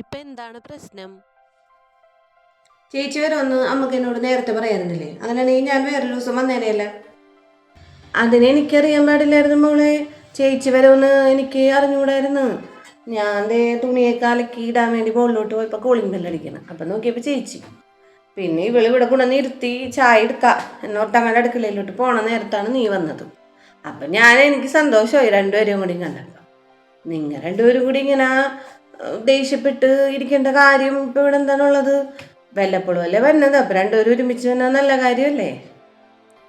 ഇപ്പൊ എന്താണ് പ്രശ്നം? ചേച്ചി വരുമെന്ന് അമ്മക്ക് എന്നോട് നേരത്തെ പറയാറുന്നില്ലേ? അങ്ങനെയാണെങ്കിൽ ഞാൻ വേറൊരു ദിവസം വന്നേനെയല്ല. അതിനെ എനിക്കറിയാൻ പാടില്ലായിരുന്നു മോളെ. ചേച്ചി വരുമെന്ന് എനിക്ക് അറിഞ്ഞുകൂടായിരുന്നു. ഞാൻ ദേ തുണിയൊക്കെ അലക്കി ഇടാൻ വേണ്ടി മുകളിലോട്ട് പോയപ്പോൾ കോളിംഗ് ബെല്ലടിക്കണം. അപ്പം നോക്കിയപ്പോൾ ചേച്ചി. പിന്നെ ഇവള് ഇവിടെ കൊണ്ടുവന്ന് ഇരുത്തി ചായ എടുക്കാം എന്നോട്ടങ്ങനെ അടുക്കളയിലോട്ട് പോണ നേരത്താണ് നീ വന്നത്. അപ്പം എനിക്ക് സന്തോഷമായി രണ്ടുപേരും കൂടി കണ്ടപ്പോൾ. നിങ്ങൾ രണ്ടുപേരും കൂടി ഇങ്ങനെ ദേഷ്യപ്പെട്ട് ഇരിക്കേണ്ട കാര്യം ഇപ്പം ഇവിടെ എന്താണുള്ളത്? വല്ലപ്പോഴും അല്ലേ വരുന്നത്. അപ്പം രണ്ടുപേരും ഒരുമിച്ച് വന്നാൽ നല്ല കാര്യമല്ലേ?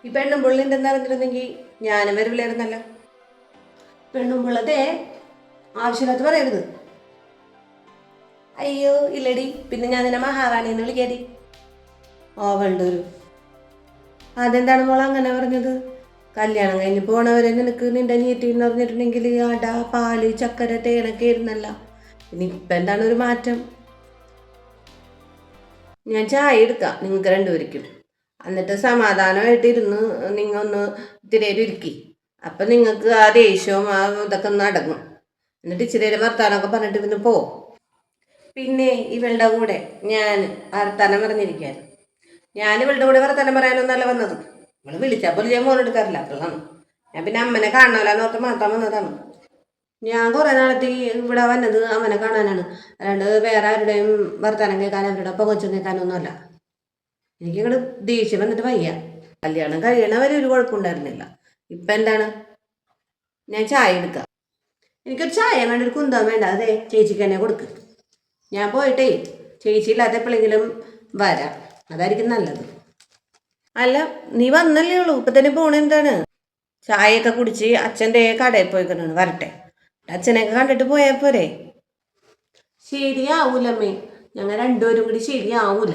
ഈ പെണ്ണും പുള്ളിൻ്റെ എന്താ അറിഞ്ഞിരുന്നെങ്കിൽ ഞാനും വരില്ലായിരുന്നല്ലോ. പെണ്ണും പുള്ളതേ ആവശ്യമില്ലാത്ത പറയരുത്. അയ്യോ ഇല്ലടി, പിന്നെ ഞാൻ നിന്നെ മഹാറാണി എന്ന് വിളിക്കാടി. വേണ്ടൊരു അതെന്താണ് മോൾ അങ്ങനെ പറഞ്ഞത്? കല്യാണം കഴിഞ്ഞ് പോണവരെ നിനക്ക് നിന്റെ അനിയത്തി എന്ന് പറഞ്ഞിട്ടുണ്ടെങ്കിൽ അട പാല് ചക്കര തേനൊക്കെ ആയിരുന്നല്ല. ഇനി ഇപ്പം എന്താണ് ഒരു മാറ്റം? ഞാൻ ചായ എടുക്കാം നിങ്ങൾക്ക് രണ്ടുപേർക്കും. എന്നിട്ട് സമാധാനമായിട്ടിരുന്ന് നിങ്ങൾ ഒന്ന് ഇത്തിരി ഇരിക്കി. അപ്പം നിങ്ങൾക്ക് ആ ദേഷ്യവും ആ ഇതൊക്കെ ഒന്ന് അടങ്ങും. എന്നിട്ട് ഇച്ചിരി വർത്താനമൊക്കെ പറഞ്ഞിട്ട് പിന്നെ പോ. പിന്നെ ഇവളുടെ കൂടെ ഞാൻ വർത്താനം പറഞ്ഞിരിക്കാൻ, ഞാൻ ഇവളുടെ കൂടെ വർത്താനം പറയാനൊന്നല്ല വന്നത്. ഇവള് വിളിച്ചാൽ പോലും ഞാൻ ഫോൺ എടുക്കാറില്ല. അപ്പോഴാണ് ഞാൻ പിന്നെ അമ്മനെ കാണണമല്ലോ എന്നോർത്ത് മാത്രം വന്നതാണ്. ഞാൻ കുറേ നാളത്തേക്ക് ഇവിടെ വന്നത് അമ്മനെ കാണാനാണ്, അല്ലാണ്ട് വേറെ ആരുടെയും വർത്താനം കേൾക്കാൻ അവരുടെ പുകച്ചു കേൾക്കാനൊന്നുമല്ല. എനിക്കിങ്ങോട്ട് ദേഷ്യം വന്നിട്ട് വയ്യ. കല്യാണം കഴിയണവരെ ഒരു കുഴപ്പമുണ്ടായിരുന്നില്ല. ഇപ്പം എന്താണ്? ഞാൻ ചായ എടുക്കാം. എനിക്കൊരു ചായ വേണ്ട, ഒരു കുന്തം വേണ്ട. അതെ ചേച്ചിക്ക് തന്നെ കൊടുക്ക്. ഞാൻ പോയിട്ടേ ചേച്ചി ഇല്ലാത്ത എപ്പോഴെങ്കിലും വരാം, അതായിരിക്കും നല്ലത്. അല്ല നീ വന്നല്ലേ ഉള്ളൂ, ഇപ്പം തന്നെ പോണെന്താണ്? ചായയൊക്കെ കുടിച്ച് അച്ഛൻ്റെ കടയിൽ പോയിക്കൊണ്ടാണ്, വരട്ടെ. അച്ഛനെയൊക്കെ കണ്ടിട്ട് പോയാൽ പോരെ? ശരിയാവൂലമ്മേ, ഞങ്ങൾ രണ്ടുപേരും കൂടി ശരിയാവൂല.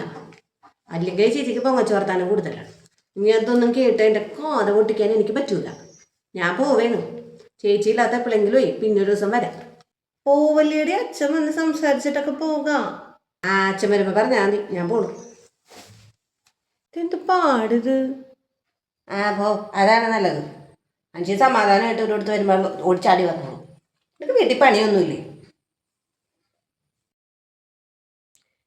അല്ലെങ്കിൽ ചേച്ചിക്ക് പൊങ്ങച്ചോർത്താനും കൂടുതലാണ്. ഇനി അതൊന്നും കേട്ട് എൻ്റെ കോത പൊട്ടിക്കാൻ എനിക്ക് പറ്റൂല. ഞാൻ പോവേണു. ചേച്ചി ഇല്ലാത്ത എപ്പോഴെങ്കിലും പിന്നൊരു ദിവസം വരാം. പോവല്ലേടി, അച്ഛൻ വന്ന് സംസാരിച്ചിട്ടൊക്കെ പോകാം. അച്ഛൻ വരുമ്പോൾ പറഞ്ഞാൽ മതി, ഞാൻ പോണു. എന്ത് പാടിത്? പോ, അതാണ് നല്ലത്. അഞ്ച് സമാധാനമായിട്ട് ഒരിടത്ത് വരുമ്പോൾ ഓടിച്ചാടി വന്നോളൂ. എനിക്ക് വീട്ടിൽ പണിയൊന്നുമില്ലേ?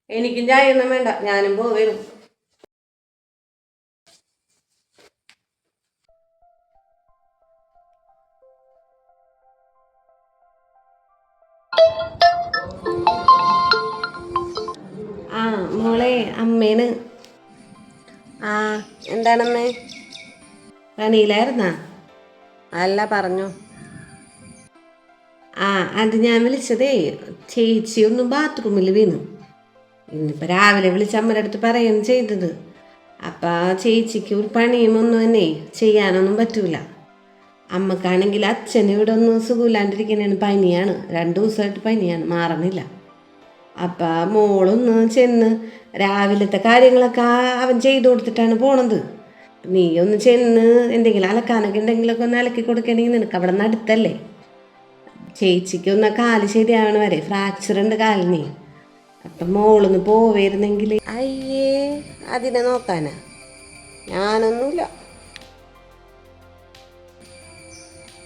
എനിക്കും ചായയൊന്നും വേണ്ട, ഞാനും പോവേണു. മോളെ അമ്മേന്. എന്താണമ്മേ? പണിയിലായിരുന്നാ? അല്ല പറഞ്ഞു. അത് ഞാൻ വിളിച്ചതേ, ചേച്ചി ഒന്ന് ബാത്റൂമിൽ വീണു. ഇന്നിപ്പോൾ രാവിലെ വിളിച്ച് അമ്മയുടെ അടുത്ത് പറയുകയാണ് ചെയ്തത്. അപ്പം ചേച്ചിക്ക് ഒരു പണിയും ഒന്നും തന്നെ ചെയ്യാനൊന്നും പറ്റൂല. അമ്മക്കാണെങ്കിൽ അച്ഛന് ഇവിടെ ഒന്ന് സുഖമില്ലാണ്ടിരിക്കുന്നതാണ്, പനിയാണ്. 2 ദിവസമായിട്ട് പനിയാണ്, മാറണില്ല. അപ്പം മോളൊന്ന് ചെന്ന് രാവിലത്തെ കാര്യങ്ങളൊക്കെ അവൻ ചെയ്തു കൊടുത്തിട്ടാണ് പോണത്. നീ ഒന്ന് ചെന്ന് എന്തെങ്കിലും അലക്കാനൊക്കെ ഉണ്ടെങ്കിലൊക്കെ ഒന്ന് അലക്കി കൊടുക്കണമെങ്കിൽ നിനക്ക് അവിടെ നിന്ന് അടുത്തല്ലേ. ചേച്ചിക്ക് ഒന്ന് കാല് ശരിയാവണ വരെ, ഫ്രാക്ചർ ഉണ്ട് കാലിന്. അപ്പം മോളൊന്ന് പോവായിരുന്നെങ്കിൽ. അയ്യേ, അതിനെ നോക്കാനാ? ഞാനൊന്നുമില്ല,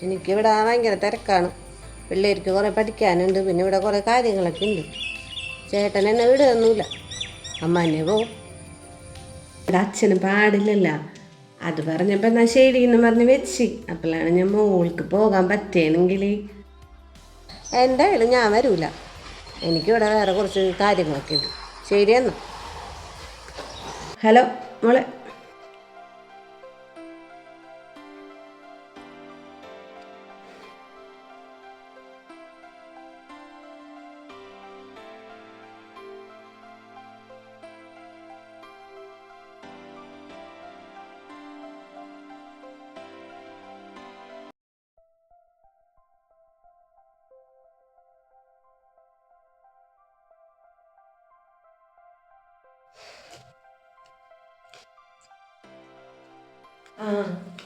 എനിക്കിവിടെ ഭയങ്കര തിരക്കാണ്. പിള്ളേർക്ക് കുറേ പഠിക്കാനുണ്ട്, പിന്നെ ഇവിടെ കുറേ കാര്യങ്ങളൊക്കെ ഉണ്ട്. ചേട്ടൻ എന്നെ വിടുകയൊന്നുമില്ല, അമ്മ തന്നെ പോവും. ഇവിടെ അച്ഛന് പാടില്ലല്ലോ. അത് പറഞ്ഞപ്പോൾ എന്നാൽ ശരി എന്ന് പറഞ്ഞ് വെച്ച്. അപ്പോഴാണ് ഞാൻ മോൾക്ക് പോകാൻ പറ്റുകയാണെങ്കിൽ. എന്തായാലും ഞാൻ വരൂല, എനിക്കിവിടെ വേറെ കുറച്ച് കാര്യങ്ങളൊക്കെ ഉണ്ട്. ശരിയെന്നാ. ഹലോ മോളെ.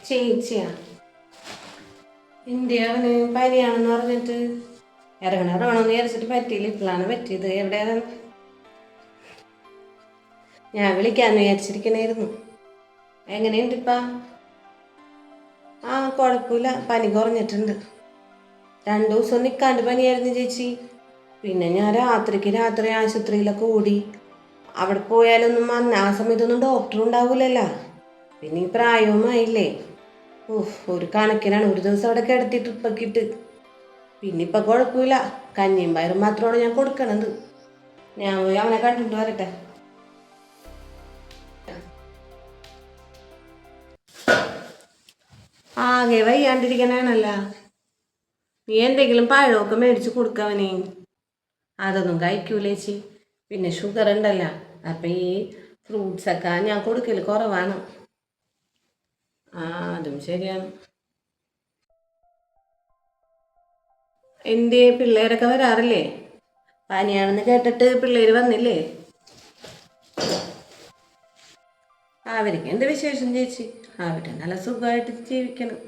ചേച്ചിയാ? ഇന്ത്യ അവന് പനിയാണെന്ന് പറഞ്ഞിട്ട് ഇറങ്ങണമെന്ന് വിചാരിച്ചിട്ട് പറ്റിയില്ല. ഇപ്പോഴാണ് പറ്റിയത്. എവിടെയാണ്? ഞാൻ വിളിക്കാമെന്ന് വിചാരിച്ചിരിക്കണായിരുന്നു. എങ്ങനെയുണ്ട് ഇപ്പം? കുഴപ്പമില്ല, പനി കുറഞ്ഞിട്ടുണ്ട്. 2 ദിവസം നിൽക്കാണ്ട് പനിയായിരുന്നു ചേച്ചി. പിന്നെ ഞാൻ രാത്രി ആശുപത്രിയിലൊക്കെ ഓടി. അവിടെ പോയാലൊന്നും ആ സമയത്തൊന്നും ഡോക്ടർ ഉണ്ടാവൂലല്ലോ. പിന്നെ ഈ പ്രായവുമായില്ലേ. ഒരു കണക്കിനാണ്. ഒരു ദിവസം അവിടെ കിടത്തി ട്രിപ്പൊക്കെ ഇട്ട്. പിന്നെ ഇപ്പം കുഴപ്പമില്ല. കഞ്ഞിയും പയറും മാത്രമാണ് ഞാൻ കൊടുക്കണത്. ഞാൻ പോയി അവനെ കണ്ടിട്ട് വരട്ടെ. ആകെ വയ്യാണ്ടിരിക്കണാണല്ല. നീ എന്തെങ്കിലും പഴമൊക്കെ മേടിച്ച് കൊടുക്കവനെ. അതൊന്നും കഴിക്കൂലേച്ചി. പിന്നെ ഷുഗർ ഉണ്ടല്ലോ. അപ്പം ഈ ഫ്രൂട്ട്സൊക്കെ ഞാൻ കൊടുക്കൽ കുറവാണ്. അതും ശരിയാണ്. എന്തേ പിള്ളേരൊക്കെ വരാറില്ലേ? പനിയാണെന്ന് കേട്ടിട്ട് പിള്ളേർ വന്നില്ലേ? അവർക്ക് എന്ത് വിശേഷം ചേച്ചി? അവർ നല്ല സുഖമായിട്ട് ജീവിക്കണം.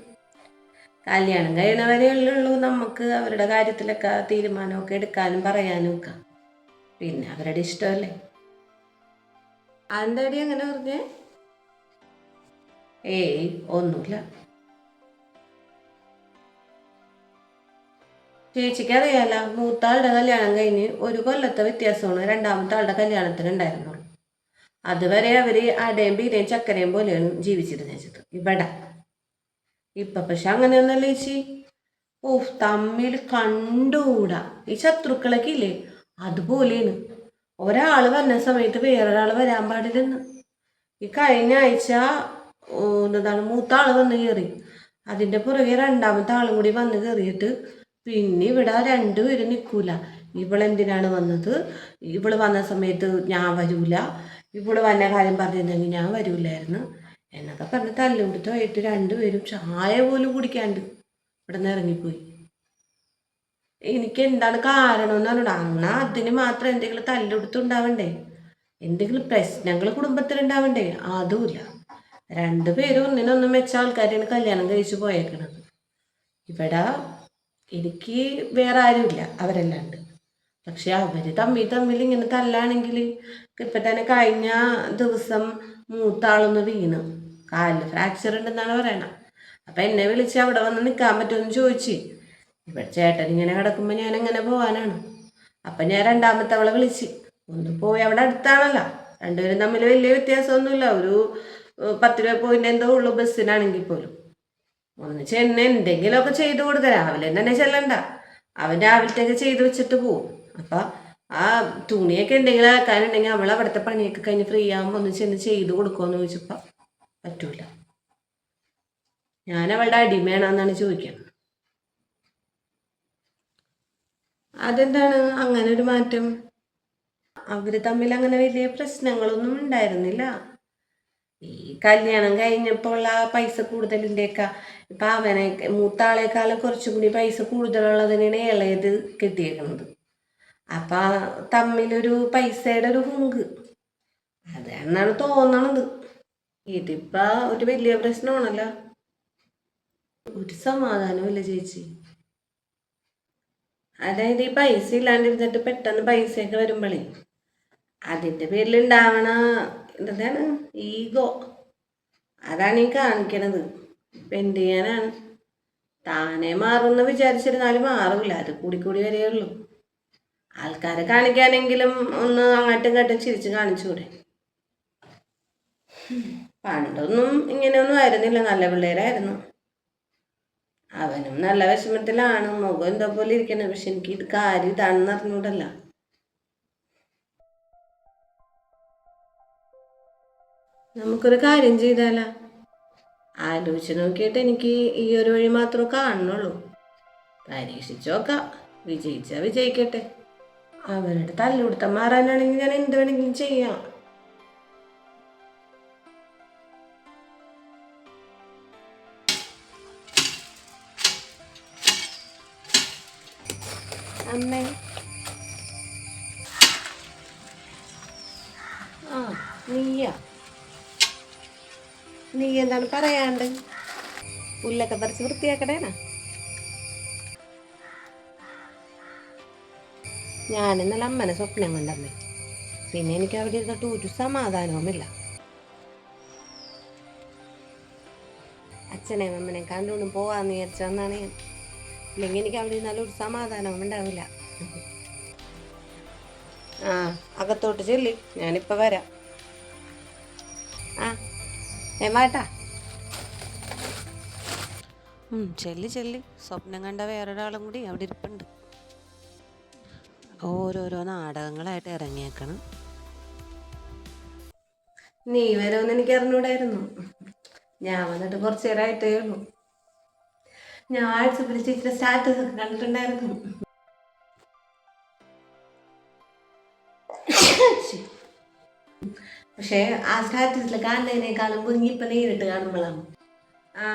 കല്യാണം കഴിയണവരെ ഉള്ളൂ നമുക്ക് അവരുടെ കാര്യത്തിലൊക്കെ തീരുമാനമൊക്കെ എടുക്കാനും പറയാനും ഒക്കെ. പിന്നെ അവരുടെ ഇഷ്ടമല്ലേ. അതെന്താടി അങ്ങനെ പറഞ്ഞേ? ഏയ് ഒന്നുമില്ല. ചേച്ചിക്ക് അറിയാലോ, മൂത്താളുടെ കല്യാണം കഴിഞ്ഞ് 1 കൊല്ലത്തെ വ്യത്യാസമാണ് രണ്ടാമത്തെ ആളുടെ കല്യാണത്തിന് ഉണ്ടായിരുന്നുള്ളൂ. അതുവരെ അവർ അടയും ബീരയും ചക്കരയും പോലെയാണ് ജീവിച്ചിരുന്നത് ഇവിടെ. ഇപ്പം പക്ഷെ അങ്ങനെയൊന്നല്ല ചേച്ചി. തമ്മിൽ കണ്ടുകൂടാ. ഈ ശത്രുക്കളൊക്കെ ഇല്ലേ, അതുപോലെയാണ്. ഒരാൾ വന്ന സമയത്ത് വേറൊരാൾ വരാൻ പാടില്ലെന്ന്. ഈ കഴിഞ്ഞ ആഴ്ച എന്താണ് മൂത്താൾ വന്ന് കയറി. അതിൻ്റെ പുറകെ രണ്ടാമത്തെ ആളും കൂടി വന്ന് കയറിയിട്ട് പിന്നെ ഇവിടെ 2 പേരും നിൽക്കൂല. ഇവളെന്തിനാണ് വന്നത്? ഇവള് വന്ന സമയത്ത് ഞാൻ വരൂല. ഇവള് വന്ന കാര്യം പറഞ്ഞിരുന്നെങ്കിൽ ഞാൻ വരൂലായിരുന്നു എന്നൊക്കെ പറഞ്ഞ് തല്ലുകൊടുത്തായിട്ട് 2 പേരും ചായ പോലും കുടിക്കാണ്ട് ഇവിടെ നിന്ന് ഇറങ്ങിപ്പോയി. എനിക്ക് എന്താണ് കാരണം എന്ന് പറഞ്ഞാൽ അന്ന് അതിന് മാത്രം എന്തെങ്കിലും തല്ലുകൊടുത്തുണ്ടാവണ്ടേ, എന്തെങ്കിലും പ്രശ്നങ്ങൾ കുടുംബത്തിലുണ്ടാവണ്ടേ. അതുമില്ല. 2 പേരും ഒന്നിനൊന്നും വെച്ച ആൾക്കാരെയാണ് കല്യാണം കഴിച്ചു പോയേക്കണത്. ഇവിടെ എനിക്ക് വേറെ ആരുമില്ല അവരല്ലാണ്ട്. പക്ഷെ അവർ തമ്മിൽ ഇങ്ങനെ തല്ലാണെങ്കിൽ ഇപ്പം തന്നെ കഴിഞ്ഞ ദിവസം മൂത്താളൊന്ന് വീണ് കാലിൽ ഫ്രാക്ചർ ഉണ്ടെന്നാണ് പറയണത്. അപ്പം എന്നെ വിളിച്ച് അവിടെ വന്ന് നിൽക്കാൻ പറ്റുമെന്ന് ചോദിച്ചു. ഇവിടെ ചേട്ടൻ ഇങ്ങനെ കിടക്കുമ്പോൾ ഞാൻ എങ്ങനെ പോകാനാണ്? അപ്പം ഞാൻ രണ്ടാമത്തെ വിളിച്ച് ഒന്ന് പോയി. അവിടെ അടുത്താണല്ലോ, 2 പേരും തമ്മിൽ വലിയ വ്യത്യാസമൊന്നുമില്ല. ഒരു 10 രൂപ പോയിൻ്റ് എന്തോ ഉള്ളൂ ബസ്സിനാണെങ്കിൽ പോലും. ഒന്ന് ചെന്ന് എന്തെങ്കിലുമൊക്കെ ചെയ്തു കൊടുക്കുക. രാവിലെ തന്നെ ചെല്ലണ്ട. അവൻ രാവിലത്തേക്ക് ചെയ്ത് വെച്ചിട്ട് പോവും. അപ്പം ആ തുണിയൊക്കെ എന്തെങ്കിലും ആക്കാനുണ്ടെങ്കിൽ അവൾ അവിടുത്തെ പണിയൊക്കെ കഴിഞ്ഞ് ഫ്രീ ആകുമ്പോൾ ഒന്ന് ചെന്ന് ചെയ്ത് കൊടുക്കുമെന്ന് ചോദിച്ചപ്പോൾ പറ്റൂല. ഞാൻ അവളുടെ അടിമയാണെന്നാണ് ചോദിക്കുന്നത്. അതെന്താണ് അങ്ങനെ ഒരു മാറ്റം? അവർ തമ്മിൽ അങ്ങനെ വലിയ പ്രശ്നങ്ങളൊന്നും ഉണ്ടായിരുന്നില്ല. ഈ കല്യാണം കഴിഞ്ഞപ്പോൾ ഉള്ള പൈസ കൂടുതലിൻ്റെയൊക്കെ ഇപ്പം അവനെ മൂത്താളേക്കാളും കുറച്ചും കൂടി പൈസ കൂടുതലുള്ളതിനാണ് ഇളയത് കിട്ടിയേക്കുന്നത്. അപ്പം തമ്മിലൊരു പൈസയുടെ ഒരു ഹുങ്ക് അതെന്നാണ് തോന്നണത്. ഇതിപ്പോൾ ഒരു വലിയ പ്രശ്നമാണല്ലോ. ഒരു സമാധാനവും ഇല്ല ചേച്ചി. അതായത് ഈ പൈസ ഇല്ലാണ്ടിരുന്നിട്ട് പെട്ടെന്ന് പൈസയൊക്കെ വരുമ്പോഴേ അതിൻ്റെ പേരിൽ ഉണ്ടാവണ എന്താണ് ഈഗോ, അതാണ് ഈ കാണിക്കണത്. ഇപ്പം എന്ത് ചെയ്യാനാണ്? താനെ മാറുമെന്ന് വിചാരിച്ചിരുന്നാലും മാറില്ല. അത് കൂടി വരെയുള്ളൂ. ആൾക്കാരെ കാണിക്കാനെങ്കിലും ഒന്ന് അങ്ങോട്ടും ഇങ്ങോട്ടും ചിരിച്ച് കാണിച്ചുകൂടെ? പണ്ടൊന്നും ഇങ്ങനെയൊന്നും ആയിരുന്നില്ല. നല്ല പിള്ളേരായിരുന്നു. അവനും നല്ല വിഷമത്തിലാണ്. മുഖം എന്തോ പോലെ ഇരിക്കണം. പക്ഷെ എനിക്ക് ഇത് കാര്യം ഇതാണെന്ന് അറിഞ്ഞൂടല്ല. നമുക്കൊരു കാര്യം ചെയ്താലോ? ആലോചിച്ച് നോക്കിയിട്ട് എനിക്ക് ഈ ഒരു വഴി മാത്രമേ കാണുന്നുള്ളൂ. പരീക്ഷിച്ച് നോക്കാം. വിജയിച്ചാൽ വിജയിക്കട്ടെ. അവരുടെ തല്ലുകൊടുത്താൽ മാറാനാണെങ്കിൽ ഞാൻ എന്ത് വേണമെങ്കിലും ചെയ്യാം. അമ്മേ, നീ എന്താണ് പറയാണ്ട്? പുല്ലൊക്കെ പറിച്ച് വൃത്തിയാക്കണേനാ? ഞാൻ ഇന്നലെ അമ്മനെ സ്വപ്നം കണ്ടമ്മേ. പിന്നെ എനിക്ക് അവിടെ ഇരുന്നിട്ട് ഒരു സമാധാനവുമില്ല. അച്ഛനെയും അമ്മനെയും കണ്ടൊന്നും പോവാന്ന് വിചാരിച്ചെന്നാണ് ഞാൻ. ഇല്ലെങ്കിൽ എനിക്ക് അവിടെ ഇരുന്നാലും ഒരു സമാധാനവും ഉണ്ടാവില്ല. ആ, അകത്തോട്ട് ചെല്ലി, ഞാനിപ്പോൾ വരാം. ആ, മാട്ടാ. ചെല്ലി ചെല്ലി. സ്വപ്നം കണ്ട വേറൊരാളും കൂടി അവിടെ ഇരിപ്പുണ്ട്. ഓരോരോ നാടകങ്ങളായിട്ട് ഇറങ്ങിയേക്കണം. നീ വരുമെന്ന് എനിക്ക് അറിഞ്ഞൂടായിരുന്നു. ഞാൻ വന്നിട്ട് കുറച്ച് നേരമായിട്ടേ ഉള്ളൂ. ഞാൻ വാട്സപ്പിൽ ചേച്ചിയുടെ സ്റ്റാറ്റസ് ഒക്കെ കണ്ടിട്ടുണ്ടായിരുന്നു. പക്ഷേ ആ സ്റ്റാറ്റസിൽ കാണുന്നതിനേക്കാളും ഭംഗി ഇപ്പം നേരിട്ട് കാണുമ്പോഴാണ്. ആ,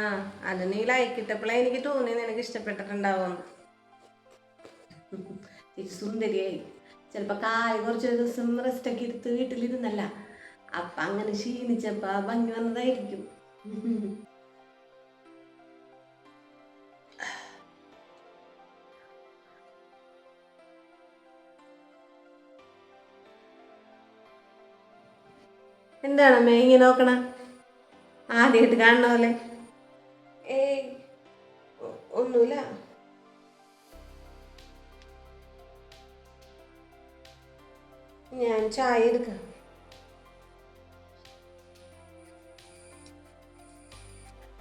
അത് നീ ലൈക്ക് ഇട്ടപ്പോഴേ എനിക്ക് തോന്നി നിനക്ക് ഇഷ്ടപ്പെട്ടിട്ടുണ്ടാവും. ചേച്ചി സുന്ദരിയായി. ചിലപ്പോൾ കാല് കുറച്ച് ദിവസം റെസ്റ്റൊക്കെ എടുത്ത് വീട്ടിലിരുന്നല്ല, അപ്പം അങ്ങനെ ക്ഷീണിച്ചപ്പോൾ ഭംഗി വന്നതായിരിക്കും. എന്താണമ്മേ ഇങ്ങനെ നോക്കണ? ആദ്യമായിട്ട് കാണണ പോലെ. ഏയ്, ഒന്നുമില്ല. ഞാൻ ചായ എടുക്കാം.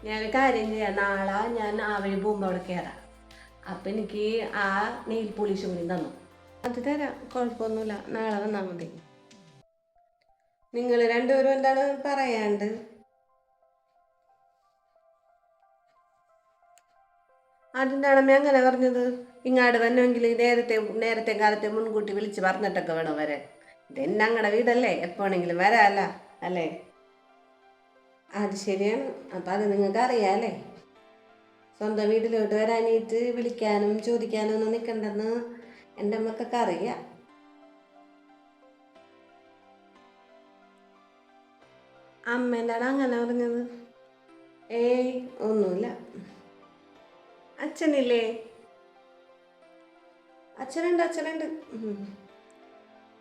ഞാനൊരു കാര്യം ചെയ്യാം. നാളെ ഞാൻ ആ വഴി പോകുമ്പോൾ അവിടെ കയറാം. അപ്പം എനിക്ക് ആ നെയിൽ പോളിഷും കൂടി തന്നു. അത് തരാം, കുഴപ്പമൊന്നുമില്ല. നാളെ വന്നാൽ മതി. നിങ്ങൾ രണ്ടുപേരും എന്താണ് പറയാണ്ട്? അതെന്താണമ്മേ അങ്ങനെ പറഞ്ഞത്? ഇങ്ങാട് വന്നെങ്കിൽ നേരത്തെ കാലത്തെ മുൻകൂട്ടി വിളിച്ച് പറഞ്ഞിട്ടൊക്കെ വേണം വരാൻ. ഇത് ഞങ്ങളുടെ വീടല്ലേ, എപ്പോണെങ്കിലും വരാമല്ല, അല്ലേ? അത് ശരിയാണ്. അപ്പം അത് നിങ്ങൾക്ക് അറിയാമല്ലേ. സ്വന്തം വീട്ടിലോട്ട് വരാനായിട്ട് വിളിക്കാനും ചോദിക്കാനും ഒന്നും നിൽക്കണ്ടെന്ന് എൻ്റെ അമ്മക്കൊക്കെ അറിയാം. അമ്മ എന്താണ് അങ്ങനെ പറഞ്ഞത്? ഏയ്, ഒന്നുമില്ല. അച്ഛനില്ലേ? അച്ഛനുണ്ട്.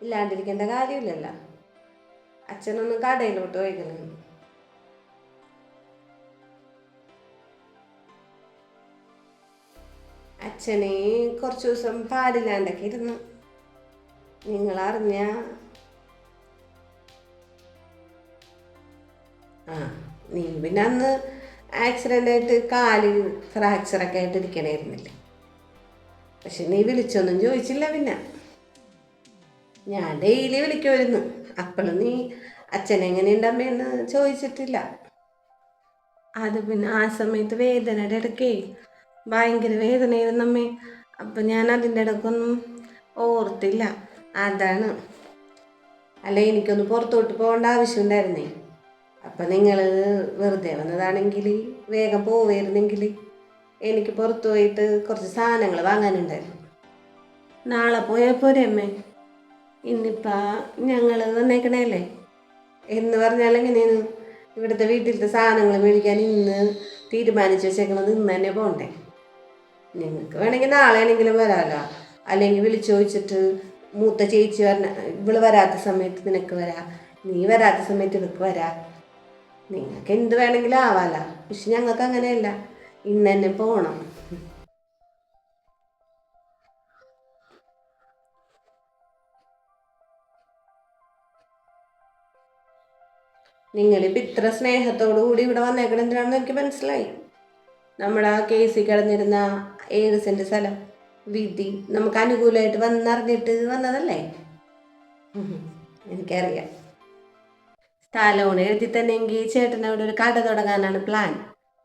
ഇല്ലാണ്ടിരിക്കേണ്ട കാര്യമില്ലല്ലോ. അച്ഛനൊന്നും കടയിലോട്ട് പോയിക്കണം. അച്ഛനെ കുറച്ച് ദിവസം പാടില്ലാണ്ടൊക്കെ ഇരുന്നു. നിങ്ങളറിഞ്ഞ? ആ, നീ പിന്നെ അന്ന് ആക്സിഡൻ്റ് ആയിട്ട് കാല് ഫ്രാക്ചറൊക്കെ ആയിട്ട് ഇരിക്കണമായിരുന്നില്ലേ. പക്ഷെ നീ വിളിച്ചൊന്നും ചോദിച്ചില്ല. പിന്നെ ഞാൻ ഡെയിലി വിളിക്കുമായിരുന്നു. അപ്പോഴും നീ അച്ഛനെങ്ങനെയുണ്ടമ്മയെന്ന് ചോദിച്ചിട്ടില്ല. അത് പിന്നെ ആ സമയത്ത് വേദനയുടെ ഇടയ്ക്കേ ഭയങ്കര വേദനയായിരുന്നു അമ്മേ. അപ്പം ഞാൻ അതിൻ്റെ ഇടയ്ക്കൊന്നും ഓർത്തില്ല. അതാണ്. അല്ല, എനിക്കൊന്ന് പുറത്തോട്ട് പോകേണ്ട ആവശ്യമുണ്ടായിരുന്നേ. അപ്പം നിങ്ങൾ വെറുതെ വന്നതാണെങ്കിൽ വേഗം പോവായിരുന്നെങ്കിൽ എനിക്ക് പുറത്തു പോയിട്ട് കുറച്ച് സാധനങ്ങൾ വാങ്ങാനുണ്ടായിരുന്നു. നാളെ പോയാൽ പോരെ അമ്മേ? ഇന്നിപ്പോൾ ഞങ്ങൾ വന്നേക്കണേല്ലേ. എന്ന് പറഞ്ഞാൽ എങ്ങനെയാണ്? ഇവിടുത്തെ വീട്ടിലത്തെ സാധനങ്ങൾ മേടിക്കാൻ ഇന്ന് തീരുമാനിച്ച് വെച്ചേക്കണത് ഇന്ന് തന്നെ പോകണ്ടേ? നിങ്ങൾക്ക് വേണമെങ്കിൽ നാളെ ആണെങ്കിലും വരാമല്ലോ. അല്ലെങ്കിൽ വിളിച്ചു ചോദിച്ചിട്ട് മൂത്ത ചേച്ചി ഇവള് വരാത്ത സമയത്ത് നിനക്ക് വരാം, നീ വരാത്ത സമയത്ത് ഇവൾക്ക് വരാം. നിങ്ങൾക്ക് എന്ത് വേണമെങ്കിലും ആവാമല്ലോ. പക്ഷെ ഞങ്ങൾക്ക് അങ്ങനെയല്ല, ഇന്ന് തന്നെ പോകണം. നിങ്ങളിപ്പോൾ ഇത്ര സ്നേഹത്തോടു കൂടി ഇവിടെ വന്നേക്കണം എന്തിനാണെന്ന് എനിക്ക് മനസ്സിലായി. നമ്മുടെ ആ കേസിൽ കിടന്നിരുന്ന 7 സെൻറ്റ് സ്ഥലം വിധി നമുക്ക് അനുകൂലമായിട്ട് വന്നറിഞ്ഞിട്ട് വന്നതല്ലേ. എനിക്കറിയാം. സ്ഥലമാണ് എഴുതി തന്നെങ്കിൽ ചേട്ടൻ അവിടെ ഒരു കട തുടങ്ങാനാണ് പ്ലാൻ.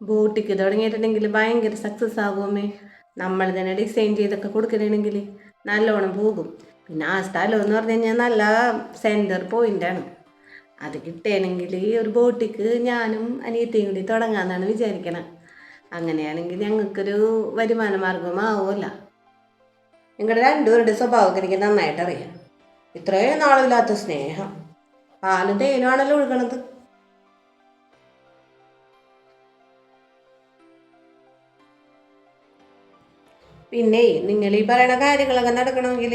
ബൂട്ടിക്ക് തുടങ്ങിയിട്ടുണ്ടെങ്കിൽ ഭയങ്കര സക്സസ് ആകുമേ. നമ്മൾ തന്നെ ഡിസൈൻ ചെയ്തൊക്കെ കൊടുക്കണമെങ്കിൽ നല്ലോണം പോകും. പിന്നെ ആ സ്ഥലം എന്ന് പറഞ്ഞു കഴിഞ്ഞാൽ നല്ല സെൻറ്റർ പോയിൻ്റാണ്. അത് കിട്ടണമെങ്കിൽ ഒരു ബോട്ടിക്ക് ഞാനും അനിയത്തിയും കൂടി തുടങ്ങാമെന്നാണ് വിചാരിക്കണം. അങ്ങനെയാണെങ്കിൽ ഞങ്ങൾക്കൊരു വരുമാന മാർഗമാവുമല്ല. നിങ്ങളുടെ രണ്ടുപേരുടെ സ്വഭാവമൊക്കെ എനിക്ക് നന്നായിട്ട് അറിയാം. ഇത്രയും നാളില്ലാത്ത സ്നേഹം. പാലും തേനുമാണല്ലോ ഒഴുകണത്. പിന്നെ നിങ്ങൾ ഈ പറയുന്ന കാര്യങ്ങളൊക്കെ നടക്കണമെങ്കിൽ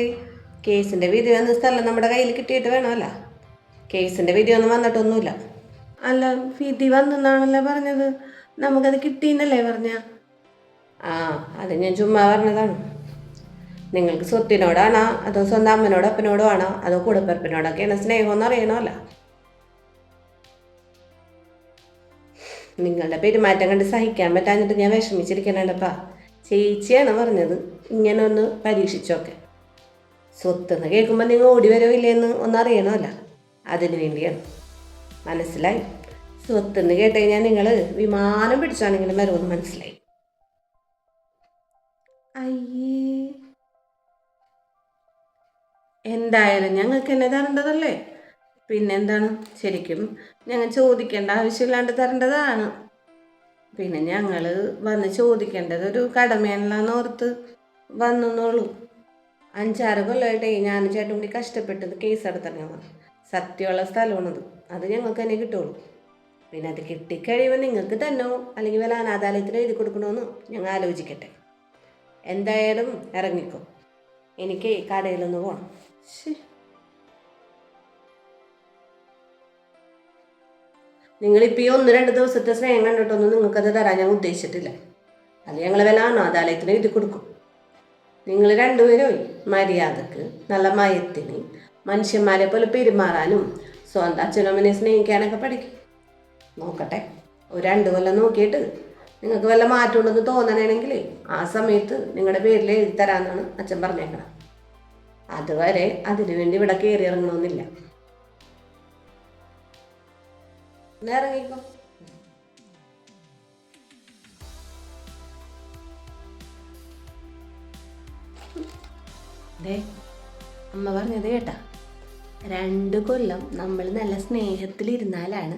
കേസിൻ്റെ വിധി വന്ന സ്ഥലം നമ്മുടെ കയ്യിൽ കിട്ടിയിട്ട് വേണമല്ലോ. കേസിൻ്റെ വിധി ഒന്നും വന്നിട്ടൊന്നുമില്ല. അല്ല, വിധി വന്നെന്നാണല്ലോ പറഞ്ഞത്. നമുക്കത് കിട്ടിയെന്നല്ലേ പറഞ്ഞ? ആ, അത് ഞാൻ ചുമ്മാ പറഞ്ഞതാണ്. നിങ്ങൾക്ക് സ്വത്തിനോടാണോ അതോ സ്വന്തം അമ്മനോടോ അപ്പനോടോ ആണോ അതോ കൂടപ്പിറപ്പിനോടൊക്കെയാണ് സ്നേഹമെന്ന് അറിയണമല്ല. നിങ്ങളുടെ പെരുമാറ്റം കണ്ട് സഹിക്കാൻ പറ്റാഞ്ഞിട്ട് ഞാൻ വിഷമിച്ചിരിക്കണേണ്ടപ്പാ. ചേച്ചിയാണ് പറഞ്ഞത് ഇങ്ങനെ ഒന്ന് പരീക്ഷിച്ചോക്കെ. സ്വത്തെന്ന് കേൾക്കുമ്പോൾ നിങ്ങൾ ഓടി വരവില്ലേന്ന് ഒന്നറിയണമല്ല, അതിനു വേണ്ടിയാണ്. മനസ്സിലായി? സ്വത്തെന്ന് കേട്ട് കഴിഞ്ഞാൽ നിങ്ങൾ വിമാനം പിടിച്ചാണെങ്കിലും വരുമെന്ന് മനസ്സിലായി. അയ്യേ, എന്തായാലും ഞങ്ങൾക്ക് എന്നെ തരേണ്ടതല്ലേ. പിന്നെന്താണ്, ശരിക്കും ഞങ്ങൾ ചോദിക്കേണ്ട ആവശ്യമില്ലാണ്ട് തരേണ്ടതാണ്. പിന്നെ ഞങ്ങൾ വന്ന് ചോദിക്കേണ്ടത് ഒരു കടമയാണെന്ന് ഓർത്ത് വന്നെന്നുള്ളൂ. 5-6 കൊല്ലമായിട്ടേ ഞാൻ ചേട്ടൻ കൂടി കഷ്ടപ്പെട്ടത് കേസ് നടത്തണം. സത്യമുള്ള സ്ഥലമാണത്, അത് ഞങ്ങൾക്ക് തന്നെ കിട്ടുള്ളൂ. പിന്നെ അത് കിട്ടിക്കഴിയുമ്പോൾ നിങ്ങൾക്ക് തന്നോ അല്ലെങ്കിൽ വല്ല അനാഥാലയത്തിന് എഴുതി കൊടുക്കണമെന്ന് ഞങ്ങൾ ആലോചിക്കട്ടെ. എന്തായാലും ഇറങ്ങിക്കോ, എനിക്ക് കടയിലൊന്ന് പോകണം. നിങ്ങളിപ്പോൾ ഈ 1-2 ദിവസത്തെ സ്നേഹം കണ്ടിട്ടൊന്നും നിങ്ങൾക്കത് തരാൻ ഞാൻ ഉദ്ദേശിച്ചിട്ടില്ല. അത് ഞങ്ങൾ വല്ല അനാഥാലയത്തിന് എഴുതി കൊടുക്കും. നിങ്ങൾ രണ്ടുപേരും മര്യാദക്ക് നല്ല മയത്തിന് മനുഷ്യന്മാരെ പോലെ പെരുമാറാനും സ്വന്തം അച്ഛനമ്മനെ സ്നേഹിക്കാനൊക്കെ പഠിക്കും. നോക്കട്ടെ, ഒരു 2 കൊല്ലം നോക്കിയിട്ട് നിങ്ങൾക്ക് വല്ല മാറ്റമുണ്ടെന്ന് തോന്നണമെങ്കിൽ ആ സമയത്ത് നിങ്ങളുടെ പേരിൽ എഴുതി തരാമെന്നാണ് അച്ഛൻ പറഞ്ഞേക്കണം. അതുവരെ അതിനുവേണ്ടി ഇവിടെ കയറി ഇറങ്ങണമെന്നില്ല. ഇറങ്ങിക്കോ. അമ്മ പറഞ്ഞത് കേട്ടാ, 2 കൊല്ലം നമ്മൾ നല്ല സ്നേഹത്തിലിരുന്നാലാണ്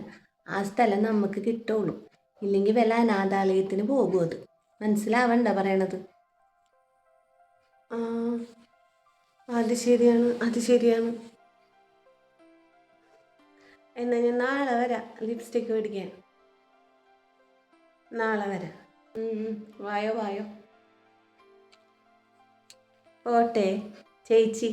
ആ സ്ഥലം നമുക്ക് കിട്ടുള്ളൂ. ഇല്ലെങ്കിൽ വല്ല അനാഥാലയത്തിന് പോകും. അത് മനസ്സിലാവണ്ട പറയണത്. ആ, അത് ശരിയാണ്, അത് ശരിയാണ്. എന്നാൽ ഞാൻ നാളെ വരാം ലിപ്സ്റ്റിക്ക് മേടിക്കാൻ. നാളെ വരാം. വായോ വായോ. പോട്ടെ ചേച്ചി.